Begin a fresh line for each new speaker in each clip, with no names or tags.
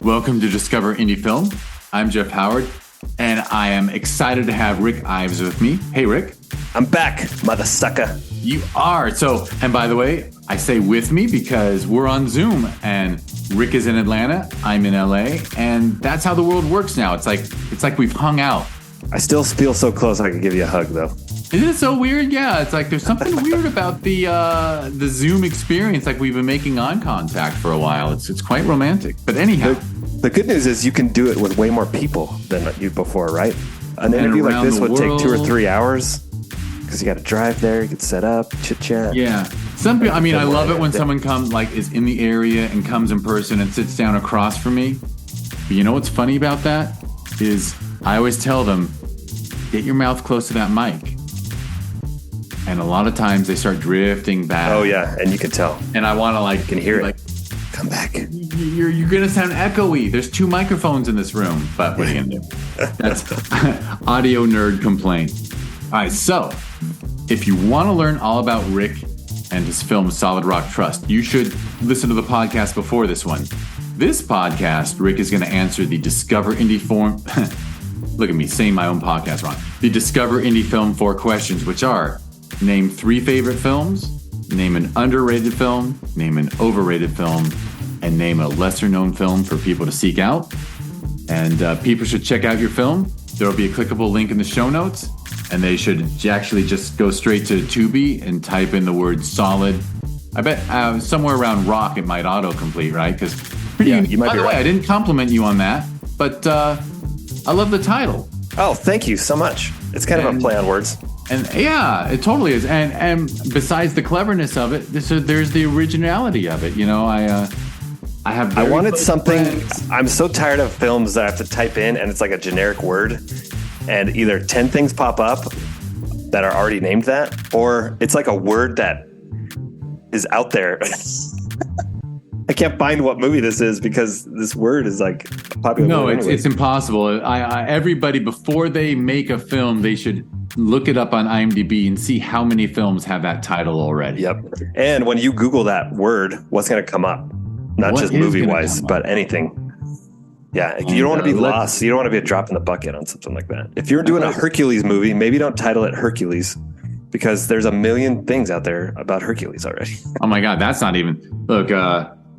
Welcome to Discover Indie Film. I'm Jeff Howard, and I am excited to have Rick Ives with me. Hey, Rick.
I'm back, mother sucker.
You are. So, and by the way, I say with me because we're on Zoom, and Rick is in Atlanta, I'm in LA, and that's how the world works now. It's like we've hung out.
I still feel so close I could give you a hug, though.
Isn't it so weird? Yeah, it's like there's something weird about the Zoom experience. Like we've been making eye contact for a while. It's quite romantic. But anyhow,
the good news is you can do it with way more people than you before, right? An interview like this would take 2 or 3 hours because you got to drive there, you get set up, chit chat.
Yeah, some people. I mean, I love it when someone comes, like, is in the area and comes in person and sits down across from me. But you know what's funny about that is I always tell them, get your mouth close to that mic. And a lot of times they start drifting back.
Oh, yeah. And you can tell.
And I want to, like,
you can hear
like,
it. Come back.
You're going to sound echoey. There's 2 microphones in this room. But what are you going to do? That's audio nerd complaint. All right. So if you want to learn all about Rick and his film Solid Rock Trust, you should listen to the podcast before this one. This podcast, Rick is going to answer the Discover Indie Form. Look at me saying my own podcast wrong. The Discover Indie Film 4 questions, which are: name 3 favorite films, name an underrated film, name an overrated film, and name a lesser-known film for people to seek out. And people should check out your film. There will be a clickable link in the show notes, and they should actually just go straight to Tubi and type in the word solid. I bet somewhere around rock it might autocomplete, right? Because
you might
by
be
the way,
right.
I didn't compliment you on that, but I love the title.
Oh, thank you so much. It's kind of a play on words.
And yeah, it totally is. And besides the cleverness of it, there's the originality of it. You know, I
wanted something.
Friends.
I'm so tired of films that I have to type in and it's like a generic word, and either 10 things pop up that are already named that, or it's like a word that is out there. I can't find what movie this is because this word is like a popular
No,
word anyway.
it's impossible. Everybody, before they make a film, they should look it up on IMDb and see how many films have that title already.
Yep. And when you Google that word, what's going to come up? Not just movie-wise, but anything. Yeah, you don't want to be lost. You don't want to be a drop in the bucket on something like that. If you're doing a Hercules movie, maybe don't title it Hercules, because there's a million things out there about Hercules already.
Oh my God, that's not even... Look,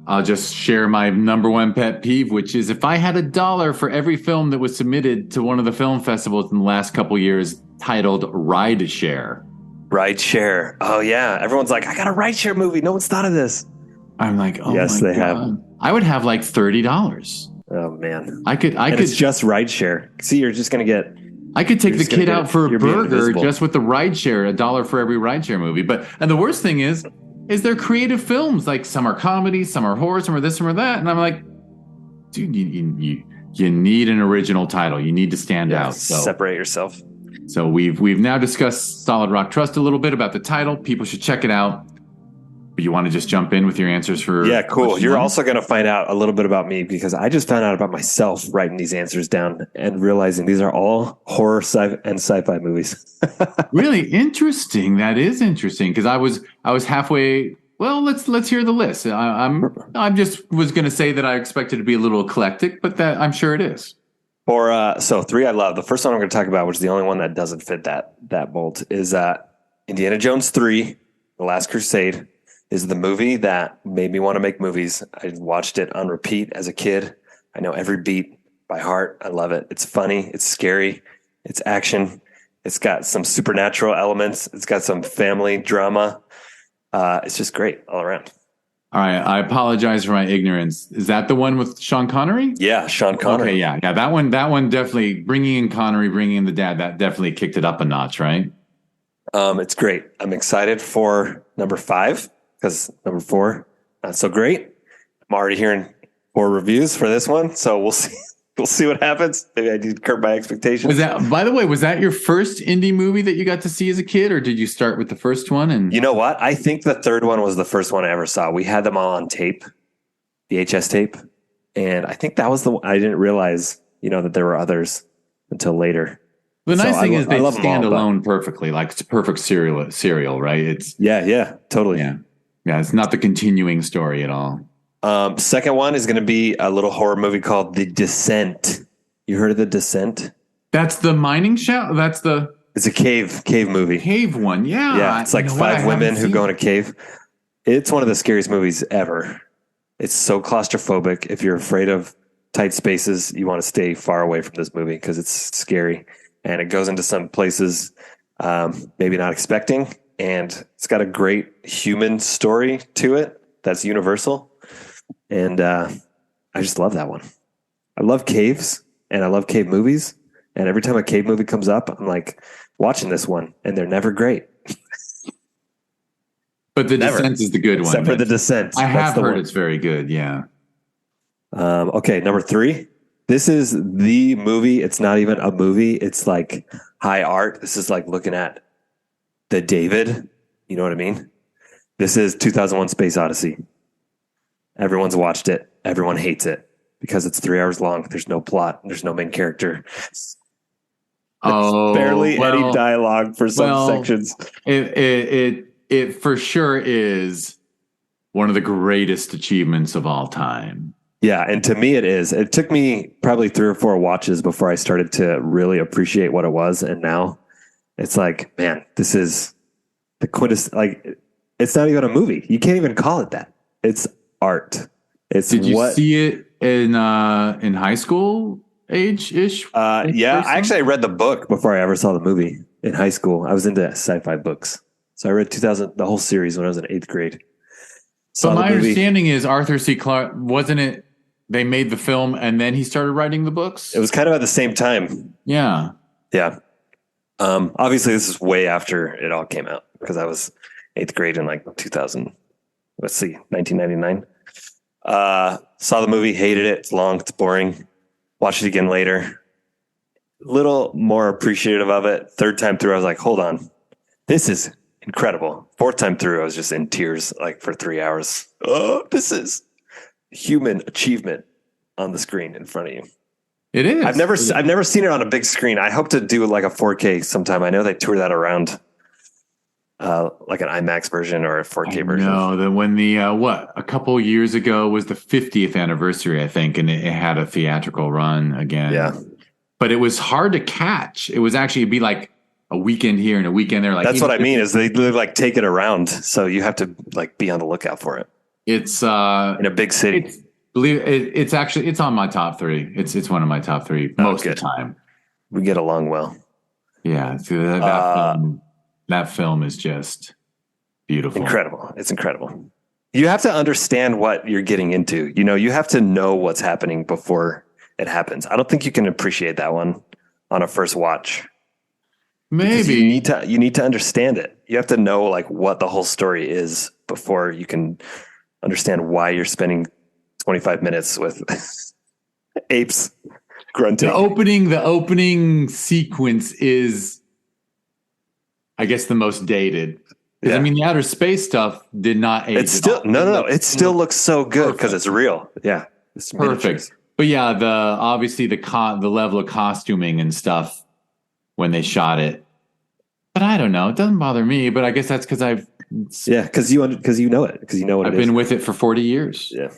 I'll just share my number one pet peeve, which is if I had $1 for every film that was submitted to one of the film festivals in the last couple years titled Ride Share.
Ride Share. Oh, yeah. Everyone's like, I got a Ride Share movie. No one's thought of this.
I'm like, oh
yes,
my
they
God.
have.
I would have like $30.
Oh, man.
I could.
It's just Ride Share. See, you're just going to get...
I could take the kid out for a burger just with the Ride Share, $1 for every Ride Share movie. And the worst thing is they're creative films. Like some are comedies, some are horror, some are this, some are that. And I'm like, dude, you need an original title. You need to stand out. So
separate yourself.
So we've now discussed Solid Rock Trust a little bit about the title. People should check it out. But you want to just jump in with your answers for...
Yeah, cool. You're also going to find out a little bit about me because I just found out about myself writing these answers down and realizing these are all horror and sci-fi movies.
Really interesting. That is interesting because I was halfway. Well, let's hear the list. I'm just was going to say that I expected to be a little eclectic, but that I'm sure it is.
So 3 I love. The first one I'm going to talk about, which is the only one that doesn't fit that mold, is Indiana Jones 3: The Last Crusade. Is the movie that made me want to make movies. I watched it on repeat as a kid. I know every beat by heart. I love it. It's funny. It's scary. It's action. It's got some supernatural elements. It's got some family drama. It's just great all around.
All right. I apologize for my ignorance. Is that the one with Sean Connery?
Yeah, Sean Connery.
Okay, yeah. That one definitely, bringing in Connery, bringing in the dad, that definitely kicked it up a notch, right?
It's great. I'm excited for number 5. Because number 4, not so great. I'm already hearing 4 reviews for this one, so we'll see. We'll see what happens. Maybe I need to curb my expectations.
By the way, was that your first indie movie that you got to see as a kid, or did you start with the first one? And
you know what? I think the third one was the first one I ever saw. We had them all on tape, VHS tape, and I think that was the one. I didn't realize, that there were others until later.
The nice thing is they stand alone perfectly, like it's a perfect serial, right? It's
yeah, totally.
Yeah, it's not the continuing story at all.
Second one is going to be a little horror movie called The Descent. You heard of The Descent?
That's the mining shaft. That's the
It's a cave movie.
cave one. Yeah.
Yeah, it's like five women who go in a cave. It's one of the scariest movies ever. It's so claustrophobic. If you're afraid of tight spaces, you want to stay far away from this movie because it's scary. And it goes into some places maybe not expecting. And it's got a great human story to it that's universal. And I just love that one. I love caves and I love cave movies. And every time a cave movie comes up, I'm like watching this one and they're never great.
But The Descent is the good one.
Except for The Descent.
I have heard it's very good. Yeah.
Okay. Number 3. This is the movie. It's not even a movie. It's like high art. This is like looking at the David. You know what I mean? This is 2001 Space Odyssey. Everyone's watched it. Everyone hates it because it's 3 hours long. There's no plot. There's no main character. Barely any dialogue for some sections.
It for sure is one of the greatest achievements of all time.
Yeah, and to me it is. It took me probably 3 or 4 watches before I started to really appreciate what it was. And now it's like, man, this is the like, it's not even a movie. You can't even call it that. It's art.
Did you see it in high school age-ish?
Yeah, I read the book before I ever saw the movie in high school. I was into sci-fi books. So I read the whole series when I was in 8th grade.
So my understanding is Arthur C. Clarke, wasn't it? They made the film and then he started writing the books?
It was kind of at the same time.
Yeah.
Yeah. Obviously, this is way after it all came out because I was 8th grade in like 1999. Saw the movie, hated it. It's long, it's boring. Watched it again later. Little more appreciative of it. Third time through, I was like, hold on. This is incredible. Fourth time through, I was just in tears like for 3 hours. Oh, this is human achievement on the screen in front of you.
It is.
I've never seen it on a big screen. I hope to do like a 4K sometime. I know they tour that around, like an IMAX version or a 4K version.
No, when a couple years ago was the 50th anniversary, I think, and it had a theatrical run again.
Yeah,
but it was hard to catch. It was actually, it'd be like a weekend here and a weekend there. Like
that's what I mean. Is they like take it around, so you have to like be on the lookout for it.
It's
in a big city.
It's on my top 3. It's one of my top 3 most of the time.
We get along well.
Yeah, that film is just beautiful,
incredible. It's incredible. You have to understand what you're getting into. You know, you have to know what's happening before it happens. I don't think you can appreciate that one on a first watch.
Maybe
you need to understand it. You have to know like what the whole story is before you can understand why you're spending 25 minutes with apes grunting.
The opening sequence is, I guess, the most dated. Yeah. I mean, the outer space stuff did not age.
It's still it still looks so good because it's real. Yeah, it's
perfect. Miniatures. But yeah, obviously the level of costuming and stuff when they shot it. But I don't know. It doesn't bother me. But I guess that's because
because you know it because you know what
I've been with it for 40 years.
Yeah.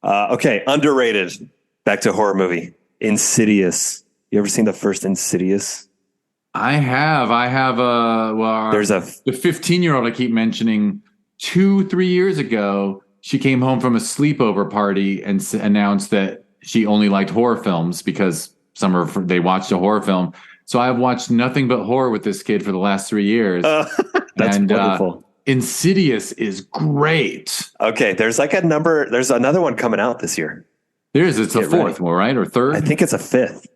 Okay, underrated. Back to a horror movie. Insidious. You ever seen the first Insidious?
I have. There's the 15-year-old I keep mentioning. 2-3 years ago, she came home from a sleepover party and announced that she only liked horror films because they watched a horror film. So I've watched nothing but horror with this kid for the last 3 years.
That's wonderful.
Insidious is great.
Okay, there's another one coming out this year.
It's a fourth one, right? Or third?
I think it's a fifth.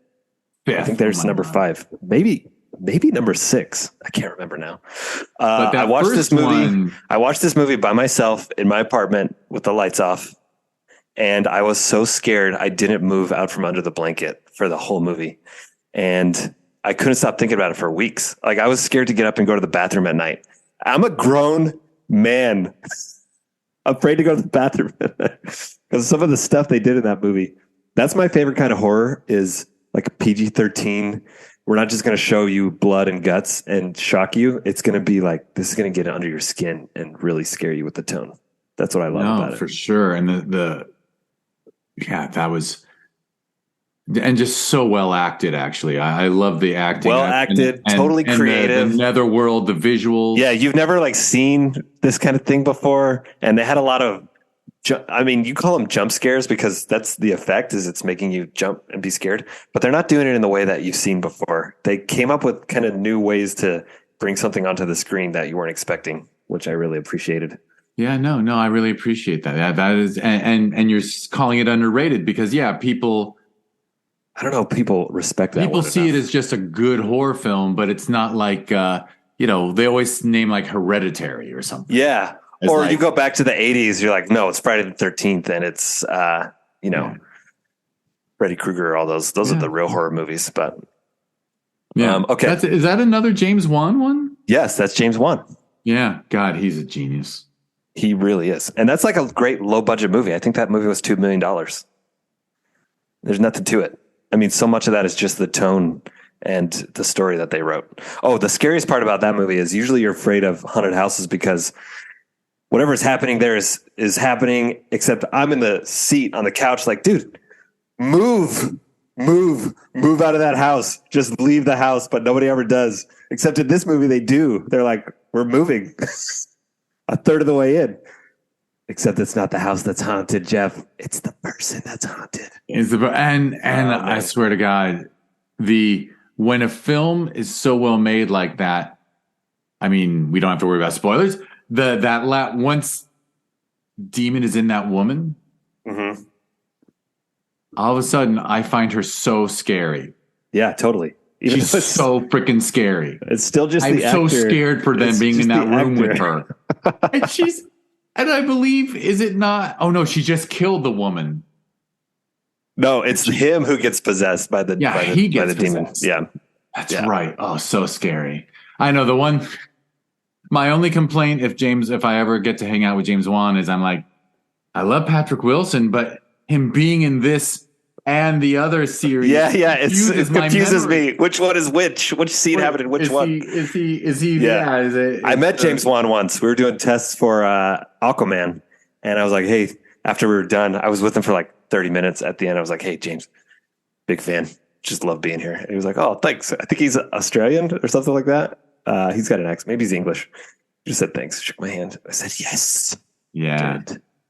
I think there's number 5. Maybe number 6. I can't remember now. I watched this movie. I watched this movie by myself in my apartment with the lights off. And I was so scared I didn't move out from under the blanket for the whole movie. And I couldn't stop thinking about it for weeks. Like I was scared to get up and go to the bathroom at night. I'm a grown man, afraid to go to the bathroom because some of the stuff they did in that movie. That's my favorite kind of horror is like a PG-13. We're not just going to show you blood and guts and shock you. It's going to be like, this is going to get under your skin and really scare you with the tone. That's what I love about it.
For sure. And that was, and just so well acted. Actually, I love the acting.
Well acted, totally creative.
The netherworld, the visuals.
Yeah, you've never like seen this kind of thing before, and they had a lot of. I mean, you call them jump scares because that's the effect, is it's making you jump and be scared, but they're not doing it in the way that you've seen before. They came up with kind of new ways to bring something onto the screen that you weren't expecting, which I really appreciated.
Yeah, no, I really appreciate that. That is, and you're calling it underrated because people.
I don't know if people respect that.
People see it as just a good horror film, but it's not like, they always name like Hereditary or something.
Yeah. It's or you go back to the 80s, you're like, no, it's Friday the 13th. And it's, Freddy Krueger, all those are the real horror movies. But okay.
Is that another James Wan one?
Yes, that's James Wan.
Yeah. God, he's a genius.
He really is. And that's like a great low budget movie. I think that movie was $2 million. There's nothing to it. I mean, so much of that is just the tone and the story that they wrote. Oh, the scariest part about that movie is usually you're afraid of haunted houses because whatever's happening there is happening, except I'm in the seat on the couch like, dude, move out of that house. Just leave the house. But nobody ever does. Except in this movie, they do. They're like, we're moving a third of the way in. Except it's not the house that's haunted, Jeff. It's the person that's haunted. I swear to God, when a film is so well made like that, I mean, we don't have to worry about spoilers. Once demon is in that woman, mm-hmm.
all of a sudden I find her so scary.
Yeah, totally.
She's so freaking scary.
It's still just
I'm so scared for them being in that room with her. And I believe, is it not? Oh no, she just killed the woman.
No, it's him who gets possessed by the demon. Yeah,
that's right. Oh, so scary. I know the one. My only complaint, if I ever get to hang out with James Wan, is I'm like, I love Patrick Wilson, but him being in this and the other series,
it confuses me. Which one is which? Which scene happened in which one?
Is he? Yeah.
I met James Wan once. We were doing tests for Aquaman, and I was like, hey, after we were done, I was with him for like 30 minutes. At the end, I was like, hey, James, big fan. Just love being here. And he was like, oh, thanks. I think he's Australian or something like that. He's got an accent. Maybe he's English. He just said thanks. Shook my hand. I said, yes.
Yeah.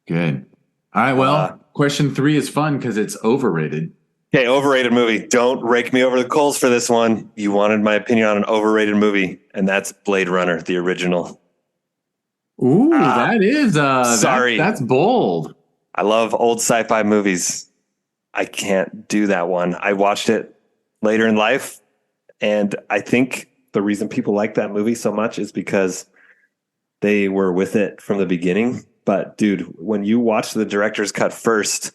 Good. All right. Well, question 3 is fun because it's overrated.
Okay. Overrated movie. Don't rake me over the coals for this one. You wanted my opinion on an overrated movie, and that's Blade Runner, the original.
Ooh, that is,
sorry.
That's bold.
I love old sci-fi movies. I can't do that one. I watched it later in life, and I think the reason people like that movie so much is because they were with it from the beginning. But dude, when you watch the director's cut first,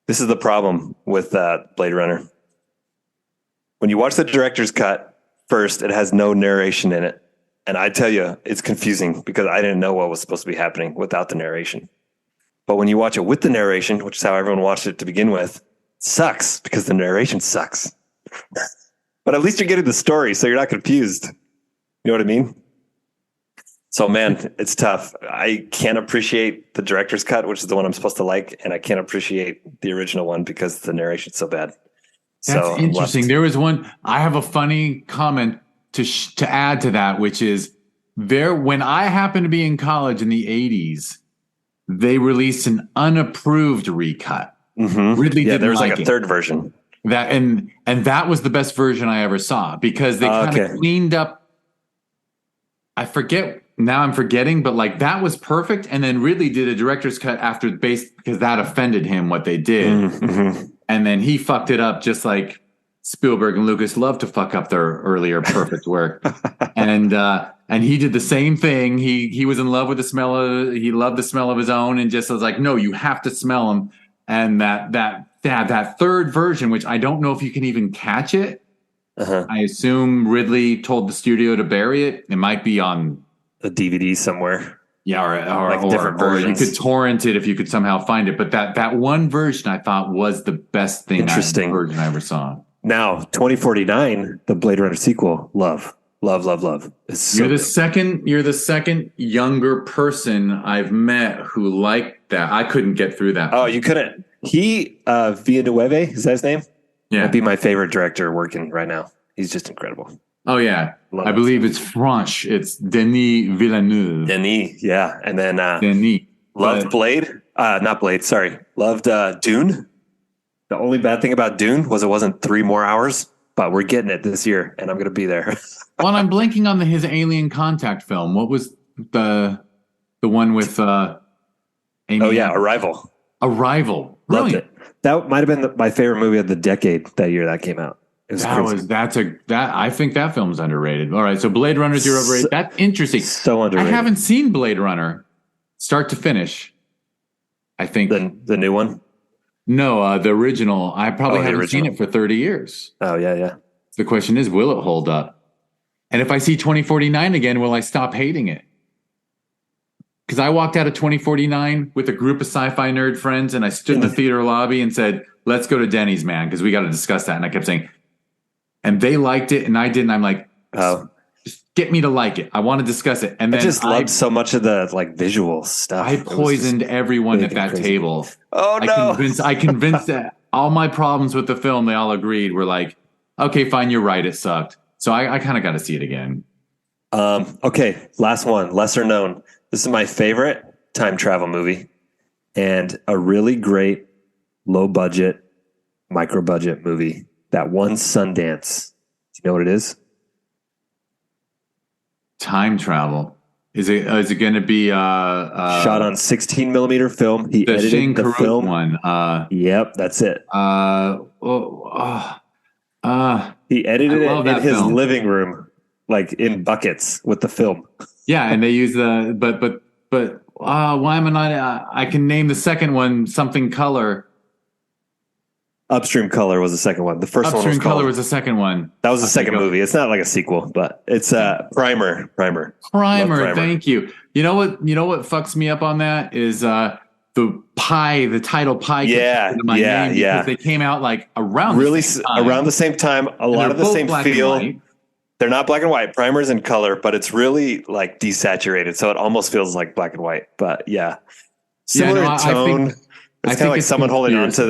this is the problem with Blade Runner. When you watch the director's cut first, it has no narration in it. And I tell you, it's confusing because I didn't know what was supposed to be happening without the narration. But when you watch it with the narration, which is how everyone watched it to begin with, it sucks because the narration sucks. But at least you're getting the story, so you're not confused. You know what I mean? So, man, it's tough. I can't appreciate the director's cut, which is the one I'm supposed to like, and I can't appreciate the original one because the narration's so bad.
That's interesting. There was one. I have a funny comment to add to that, which is when I happened to be in college in the 80s, they released an unapproved recut.
Mm-hmm.
Ridley didn't
there was
like
a third version.
And that was the best version I ever saw because they kind of cleaned up. I forget now. I'm forgetting, but like that was perfect. And then Ridley did a director's cut after because that offended him what they did,
mm-hmm.
and then he fucked it up just like Spielberg and Lucas love to fuck up their earlier perfect work. And he did the same thing. He was in love with he loved the smell of his own, and just was like, no, you have to smell them. And that third version, which I don't know if you can even catch it.
Uh-huh.
I assume Ridley told the studio to bury it. It might be on
a DVD somewhere.
Yeah, or different versions. You could torrent it if you could somehow find it. But that one version I thought was the best thing.
Interesting
version I ever saw.
Now, 2049, the Blade Runner sequel, love. Love, love, love. It's so
You're the second younger person I've met who liked that. I couldn't get through that.
Oh, you couldn't. Villeneuve, is that his name?
Yeah.
Might be my favorite director working right now. He's just incredible.
Oh, yeah. I believe it's French. It's Denis Villeneuve.
Denis, yeah. And then
Denis.
loved Blade. Not Blade, sorry. Loved Dune. The only bad thing about Dune was it wasn't 3 more hours, but we're getting it this year, and I'm going to be there.
Well, I'm blanking on his Alien Contact film. What was the one with Amy?
Oh, yeah, Arrival.
Arrival.
Loved it. That might have been my favorite movie of the decade that year that came out. It was crazy. I think that film's underrated. All right, so Blade Runner's your overrated. That's interesting. So underrated.
I haven't seen Blade Runner start to finish. I think
the new one.
No, the original. I probably haven't seen it for 30 years.
Oh yeah.
The question is, will it hold up? And if I see 2049 again, will I stop hating it? Because I walked out of 2049 with a group of sci-fi nerd friends, and I stood in the theater lobby and said, "Let's go to Denny's, man, because we got to discuss that." And I kept saying, and they liked it, and I didn't. I'm like, just get me to like it. I want to discuss it. And then
I just loved so much of the visual stuff.
I poisoned everyone at that table.
Oh no!
I convinced that all my problems with the film, they all agreed were like, okay, fine, you're right, it sucked. So I kind of got to see it again.
Okay, last one, lesser known. This is my favorite time travel movie, and a really great low budget, micro budget movie that won Sundance. Do you know what it is?
Time travel. Is it going to be
shot on 16 millimeter film? He edited
Shane
the
Carruth
film.
One.
Yep, that's it. He edited it in his living room, like in buckets with the film.
Yeah, and they use the but why am I not? I can name the second one something color.
Upstream Color was the second one. The first one was
Color was the second one.
That was the second movie. It's not like a sequel, but it's Primer.
Primer. Thank you. You know what fucks me up on that is the title Pi.
Yeah.
Because they came out like around
the same time. A lot of the same feel. They're not black and white. Primer's in color, but it's really like desaturated, so it almost feels like black and white. But yeah, similar in tone. It's kind of like someone holding on to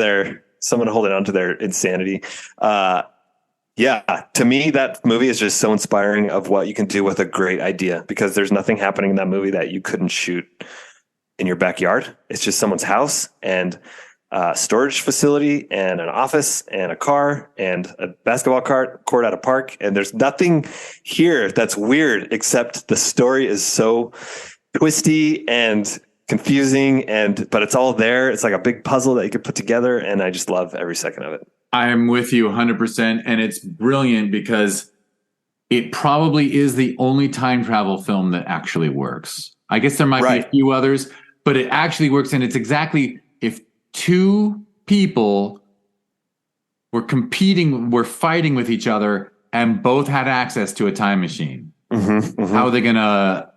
their insanity. To me, that movie is just so inspiring of what you can do with a great idea, because there's nothing happening in that movie that you couldn't shoot in your backyard. It's just someone's house and a storage facility and an office and a car and a basketball court at a park. And there's nothing here that's weird, except the story is so twisty and confusing, but it's all there. It's like a big puzzle that you could put together, and I just love every second of it.
I'm with you 100%, and it's brilliant because it probably is the only time travel film that actually works. I guess there might be a few others, but it actually works, and it's exactly if two people were fighting with each other, and both had access to a time machine. How are they gonna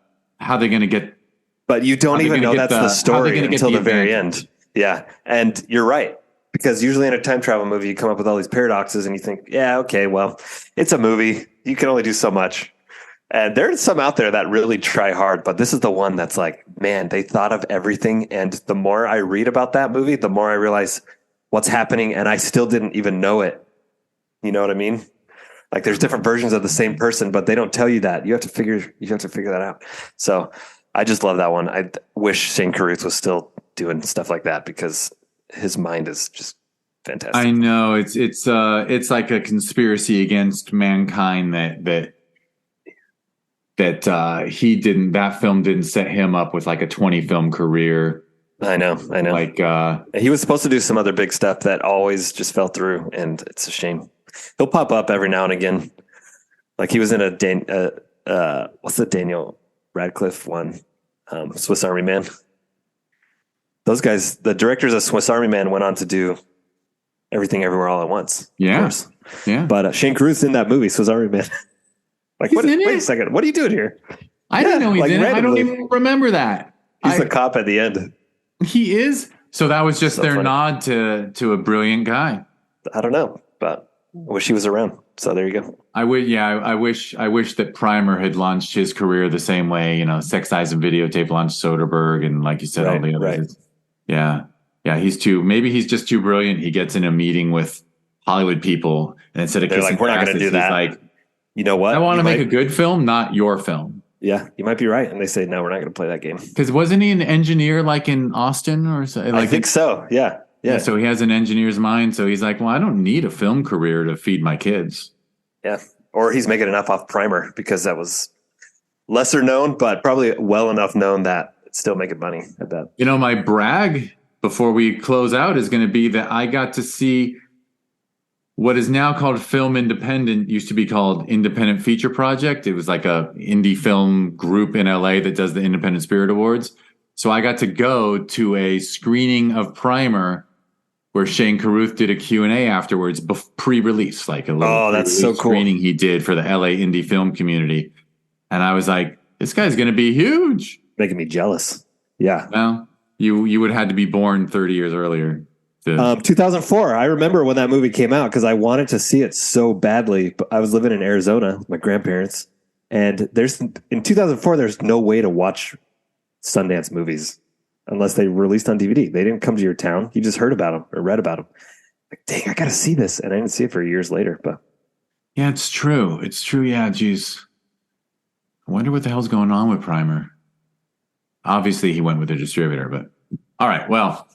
get?
But you don't even know that's the story until the very end. Yeah. And you're right. Because usually in a time travel movie, you come up with all these paradoxes and you think, yeah, okay, well, it's a movie. You can only do so much. And there's some out there that really try hard. But this is the one that's like, man, they thought of everything. And the more I read about that movie, the more I realize what's happening. And I still didn't even know it. You know what I mean? Like there's different versions of the same person, but they don't tell you that. You have to figure that out. So I just love that one. I wish Shane Carruth was still doing stuff like that, because his mind is just fantastic.
I know it's like a conspiracy against mankind that that film didn't set him up with like a 20 film career.
I know.
Like
he was supposed to do some other big stuff that always just fell through, and it's a shame. He'll pop up every now and again. Like he was in what's the Daniel Radcliffe one? Swiss Army Man. Those guys, the directors of Swiss Army Man, went on to do Everything Everywhere All at Once.
Yeah. Yeah.
But Shane Carruth's in that movie, Swiss Army Man. Wait a second. What are you doing here?
I didn't know he's in it. I don't even remember that.
He's the cop at the end.
He is? So that was just their nod to a brilliant guy.
I don't know, but I wish he was around. So there you go.
I wish that Primer had launched his career the same way. You know, Sex, Eyes, and Videotape launched Soderbergh, and like you said, all the others.
Right.
Yeah, maybe he's just too brilliant. He gets in a meeting with Hollywood people, and instead of kissing
we're not going to do that.
Like,
you know what?
I want to make a good film, not your film.
Yeah, you might be right. And they say, no, we're not going to play that game.
Because wasn't he an engineer like in Austin or something?
I think so. Yeah.
So he has an engineer's mind. So he's like, well, I don't need a film career to feed my kids.
Yeah. Or he's making enough off Primer because that was lesser known, but probably well enough known that it's still making money, I bet.
You know, my brag before we close out is going to be that I got to see what is now called Film Independent, used to be called Independent Feature Project. It was like a indie film group in LA that does the Independent Spirit Awards. So I got to go to a screening of Primer where Shane Carruth did a Q&A afterwards, pre-release, like a little
that's so cool.
screening he did for the LA indie film community. And I was like, this guy's going to be huge.
Making me jealous. Yeah.
Well, you would have had to be born 30 years earlier.
2004. I remember when that movie came out because I wanted to see it so badly. But I was living in Arizona with my grandparents, and in 2004 there's no way to watch Sundance movies unless they released on DVD. They didn't come to your town. You just heard about them or read about them. Like, dang, I got to see this, and I didn't see it for years later. But
yeah, it's true. It's true. Yeah, geez. I wonder what the hell's going on with Primer. Obviously, he went with a distributor, but all right. Well.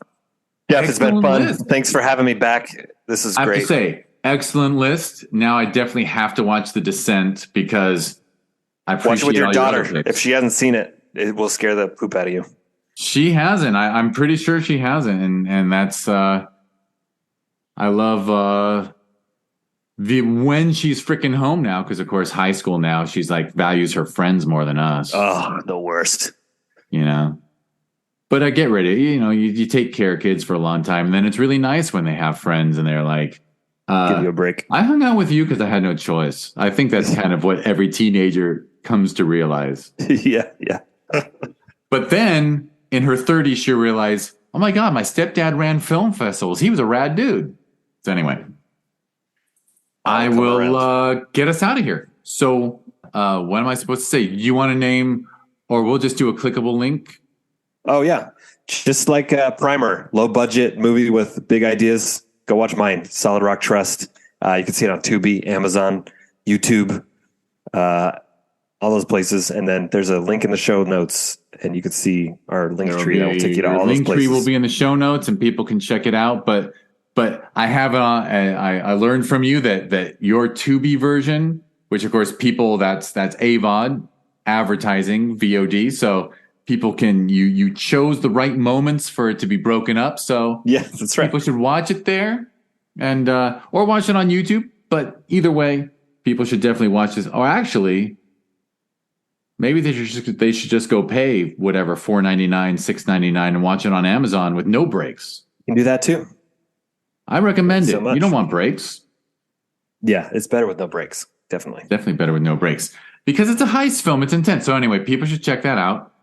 Jeff, it's been fun. List. Thanks for having me back. This is great.
I have to say, excellent list. Now I definitely have to watch The Descent because I appreciate
watch it with your daughter. If she hasn't seen it, it will scare the poop out of you.
She hasn't. I'm pretty sure she hasn't, and that's. I love when she's freaking home now because of course high school now she's like values her friends more than us.
Oh, the worst.
You know. But I get ready. You know, you take care of kids for a long time, and then it's really nice when they have friends and they're like,
give you a break.
I hung out with you because I had no choice. I think that's kind of what every teenager comes to realize.
Yeah.
But then in her 30s, she'll realize, oh my God, my stepdad ran film festivals. He was a rad dude. So anyway, I will get us out of here. So what am I supposed to say? Do you want to name, or we'll just do a clickable link?
Oh, yeah. Just like Primer, low budget movie with big ideas. Go watch mine, Solid Rock Trust. You can see it on Tubi, Amazon, YouTube, all those places. And then there's a link in the show notes, and you can see our link tree. That will take you to all those places. Link tree
will be in the show notes, and people can check it out. But I have I learned from you that your Tubi version, which of course that's AVOD, advertising, VOD. So people can you chose the right moments for it to be broken up. So
yeah, that's right.
People should watch it there and or watch it on YouTube. But either way, people should definitely watch this. Or actually, maybe they should just go pay whatever $4.99, $6.99 and watch it on Amazon with no breaks.
You can do that too.
I recommend it. You don't want breaks.
Yeah, it's better with no breaks. Definitely
better with no breaks because it's a heist film. It's intense. So anyway, people should check that out.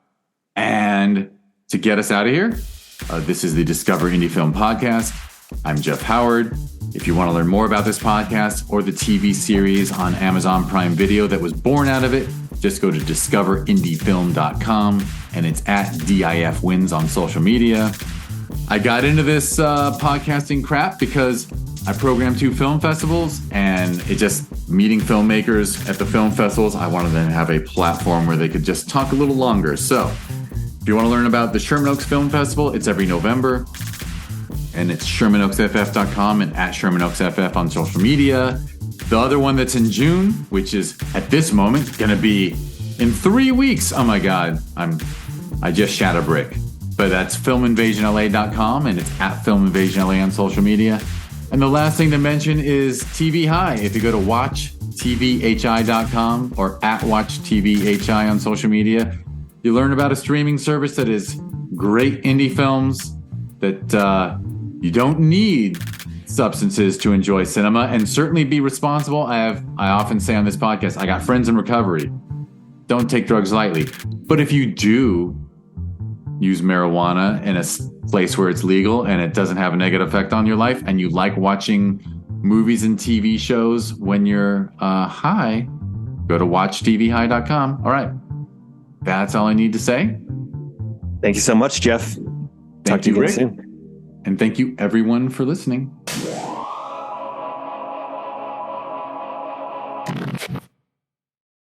And to get us out of here, this is the Discover Indie Film Podcast. I'm Jeff Howard. If you want to learn more about this podcast or the TV series on Amazon Prime Video that was born out of it, just go to discoverindiefilm.com, and it's at DIFwins on social media. I got into this podcasting crap because I program 2 film festivals, and it just meeting filmmakers at the film festivals. I wanted them to have a platform where they could just talk a little longer. So if you want to learn about the Sherman Oaks Film Festival, it's every November, and it's ShermanOaksFF.com and at ShermanOaksFF on social media. The other one that's in June, which is at this moment going to be in 3 weeks. Oh my God, I just shat a brick. But that's FilmInvasionLA.com, and it's at FilmInvasionLA on social media. And the last thing to mention is TVHi. If you go to watchtvhi.com or at watchtvhi on social media, you learn about a streaming service that is great indie films that you don't need substances to enjoy cinema and certainly be responsible. I often say on this podcast, I got friends in recovery. Don't take drugs lightly. But if you do use marijuana in a place where it's legal and it doesn't have a negative effect on your life and you like watching movies and TV shows when you're high, go to watchtvhi.com. All right. That's all I need to say.
Thank you so much, Jeff. Talk to you again
Rick.
soon.
And thank you, everyone, for listening.